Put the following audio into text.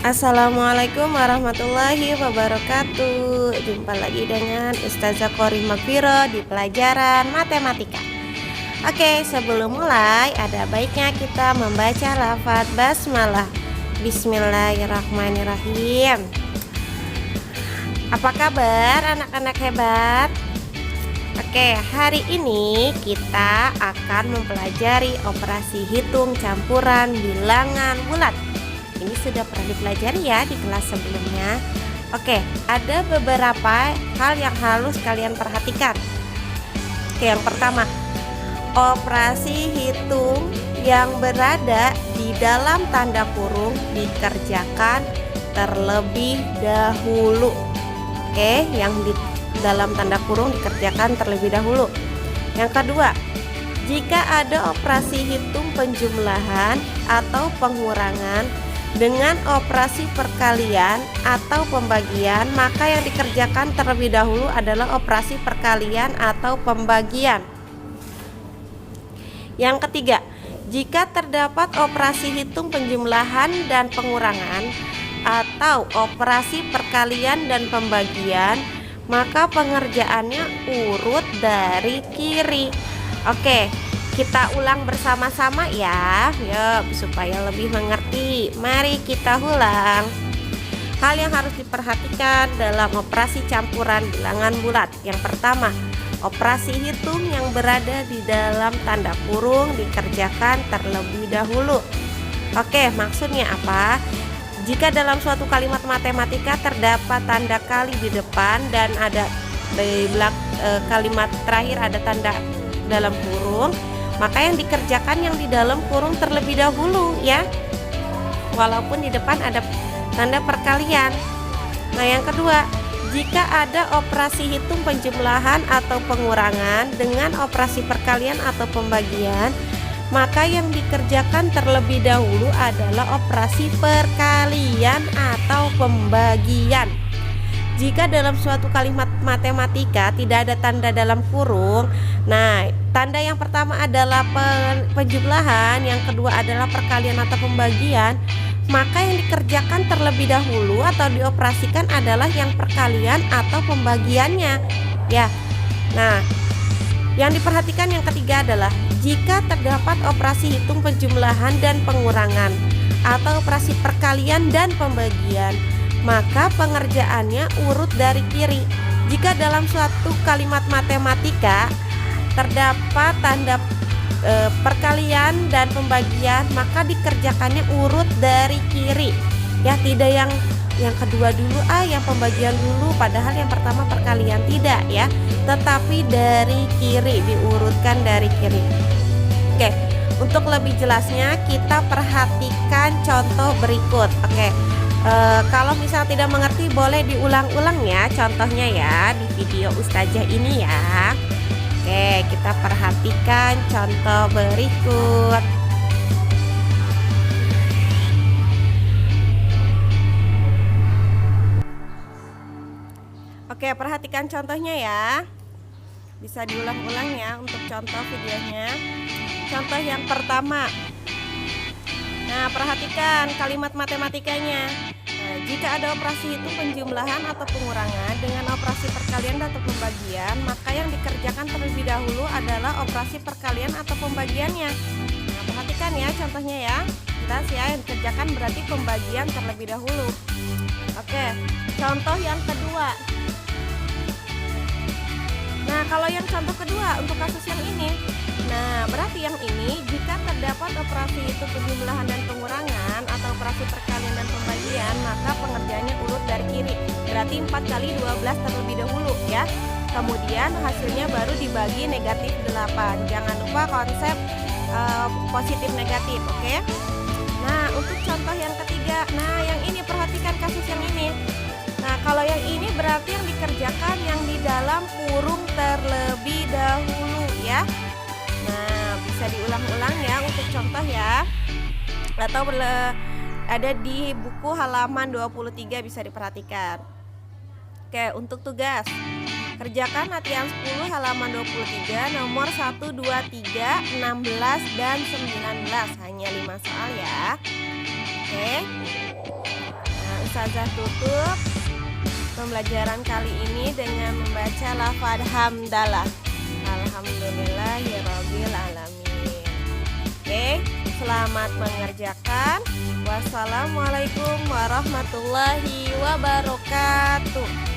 Assalamualaikum warahmatullahi wabarakatuh. Jumpa lagi dengan Ustazah Qori Magfiro di pelajaran matematika. Oke, sebelum mulai ada baiknya kita membaca lafaz basmalah. Bismillahirrahmanirrahim. Apa kabar anak-anak hebat? Oke, hari ini kita akan mempelajari operasi hitung campuran bilangan bulat. Ini sudah pernah dipelajari ya di kelas sebelumnya. Oke, ada beberapa hal yang harus kalian perhatikan. Oke, yang pertama, operasi hitung yang berada di dalam tanda kurung dikerjakan terlebih dahulu. Oke, yang di dalam tanda kurung dikerjakan terlebih dahulu. Yang kedua, jika ada operasi hitung penjumlahan atau pengurangan dengan operasi perkalian atau pembagian, maka yang dikerjakan terlebih dahulu adalah operasi perkalian atau pembagian. Yang ketiga, jika terdapat operasi hitung penjumlahan dan pengurangan atau operasi perkalian dan pembagian, maka pengerjaannya urut dari kiri. Oke, kita ulang bersama-sama ya, yuk supaya lebih mengerti. Mari kita ulang. Hal yang harus diperhatikan dalam operasi campuran bilangan bulat. Yang pertama, operasi hitung yang berada di dalam tanda kurung dikerjakan terlebih dahulu. Oke, maksudnya apa? Jika dalam suatu kalimat matematika terdapat tanda kali di depan dan ada di kalimat terakhir ada tanda dalam kurung, maka yang dikerjakan yang di dalam kurung terlebih dahulu ya, walaupun di depan ada tanda perkalian. Nah, yang kedua, jika ada operasi hitung penjumlahan atau pengurangan dengan operasi perkalian atau pembagian, maka yang dikerjakan terlebih dahulu adalah operasi perkalian atau pembagian. Jika dalam suatu kalimat matematika tidak ada tanda dalam kurung, nah tanda yang pertama adalah penjumlahan, yang kedua adalah perkalian atau pembagian, maka yang dikerjakan terlebih dahulu atau dioperasikan adalah yang perkalian atau pembagiannya ya. Nah, yang diperhatikan yang ketiga adalah jika terdapat operasi hitung penjumlahan dan pengurangan atau operasi perkalian dan pembagian, maka pengerjaannya urut dari kiri. Jika dalam suatu kalimat matematika terdapat tanda perkalian dan pembagian, maka dikerjakannya urut dari kiri ya, tidak yang kedua dulu, yang pembagian dulu, padahal yang pertama perkalian, tidak ya, tetapi dari kiri, diurutkan dari kiri. Oke, untuk lebih jelasnya kita perhatikan contoh berikut. Oke, kalau misal tidak mengerti boleh diulang-ulang ya contohnya ya di video Ustazah ini ya. Oke, kita perhatikan contoh berikut. Oke, perhatikan contohnya ya. Bisa diulang-ulang ya untuk contoh videonya. Contoh yang pertama. Nah, perhatikan kalimat matematikanya. Nah, jika ada operasi hitung penjumlahan atau pengurangan dengan operasi perkalian atau pembagian, maka yang dikerjakan terlebih dahulu adalah operasi perkalian atau pembagiannya. Nah, perhatikan ya contohnya ya. Jelas ya, yang dikerjakan berarti pembagian terlebih dahulu. Oke, contoh yang kedua. Nah, kalau yang contoh kedua untuk kasus yang ini, nah berarti yang ini jika terdapat operasi itu penjumlahan dan pengurangan atau operasi perkalian dan pembagian, maka pengerjaannya urut dari kiri. Berarti 4 kali 12 terlebih dahulu ya. Kemudian hasilnya baru dibagi negatif 8. Jangan lupa konsep positif negatif, oke? Nah, untuk contoh yang ketiga, nah yang ini perhatikan kasus yang ini. Nah, kalau yang ini berarti yang dikerjakan yang di dalam kurung terlebih dahulu ya. Nah, bisa diulang-ulang ya untuk contoh ya. Atau ada di buku halaman 23 bisa diperhatikan. Oke, untuk tugas. Kerjakan latihan 10 halaman 23 nomor 1, 2, 3, 16 dan 19. Hanya 5 soal ya. Oke. Ustazah tutup pembelajaran kali ini dengan membaca lafaz hamdalah. Alhamdulillahirabbil alamin. Oke, selamat mengerjakan. Wassalamualaikum warahmatullahi wabarakatuh.